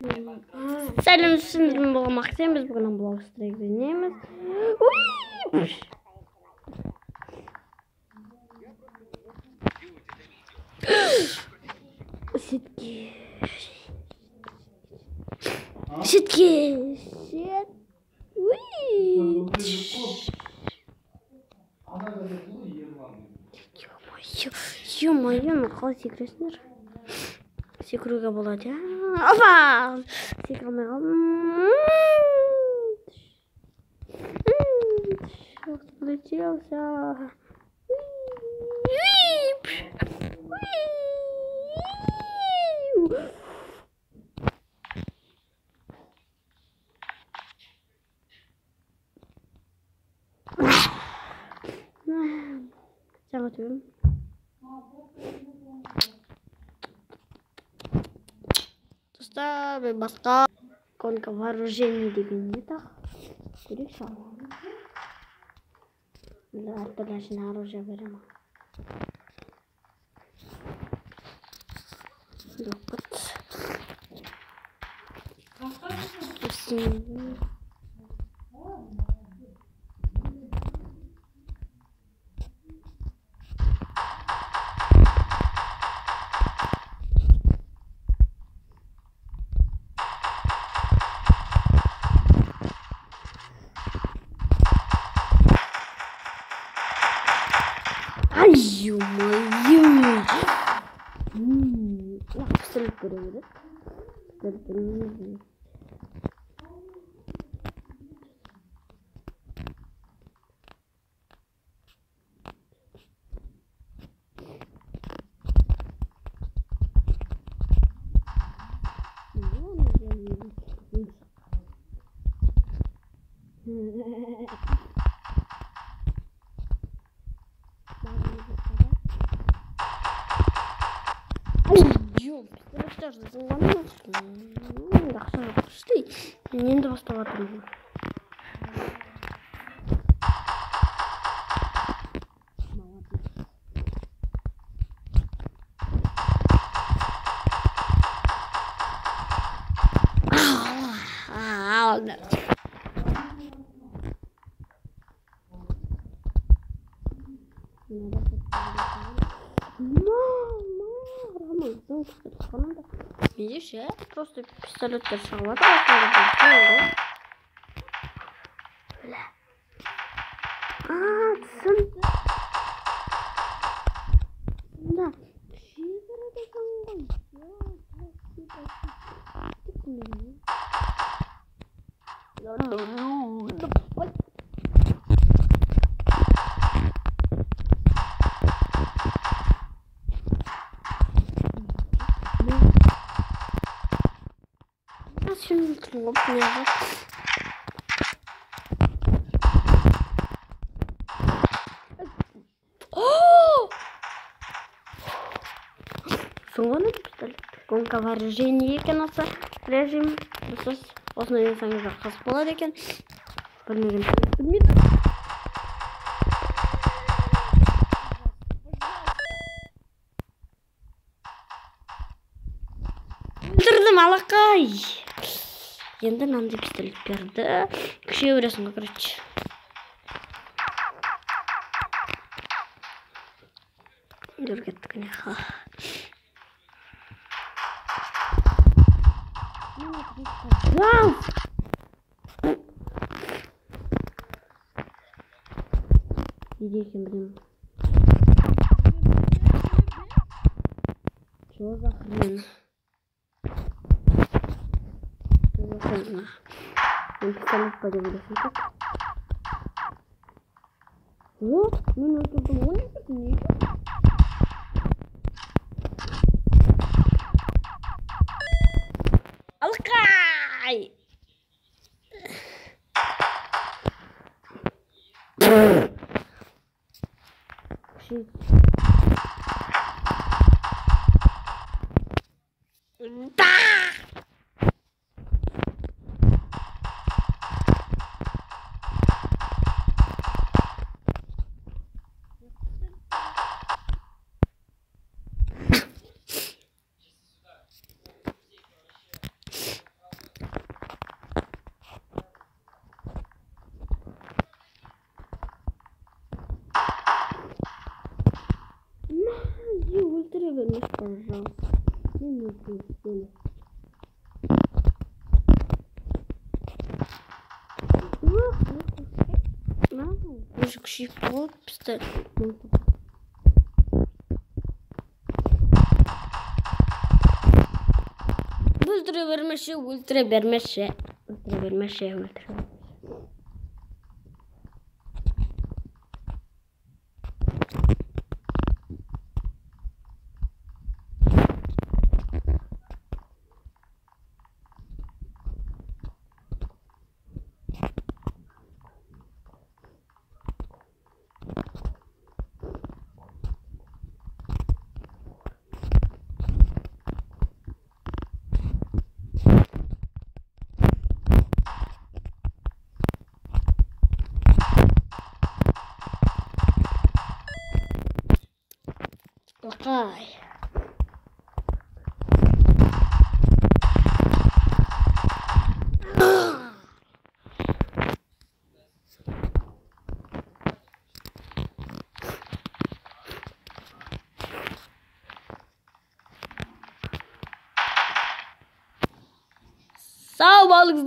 Сәлем сіздермен болған Максим, біз бүгін блогстрек ойнаймыз. Ё-моё, қалай секіресіңдер? Секіруге болады, я? Опа! Секіре алмай қалдым. Полетелся. Жаңа төбем. Достар, мен басқа гонка вооружений деген не так? Көрейікші ал. Әртүрлі жина оружие беремін. Ай, ё-моё! Пистолет берем, да? Пистолеттер жазылған жақсы күшті. Мен енді бастап жатырмын. Видишь, я просто пистолет держала. Да. Соңғаны пистолет. Гонка вооружений екен осы режим. Осыны енсаңыздар қас болады екен. Білмеген білмейді. Өлтірдім алақай. Енді мынандай пистолет берді. Күшейе бересің ғой, короче. Жүр кеттік не ха. Вау! Иди екен білемін. Чего за хрен? Он пистолет подивился, так? О, ну это было не Алкай! Да! пожалуйста. Не. Уже küçük bulup işte. Ultra vermesi. Lakay. Sağ ol balıklar.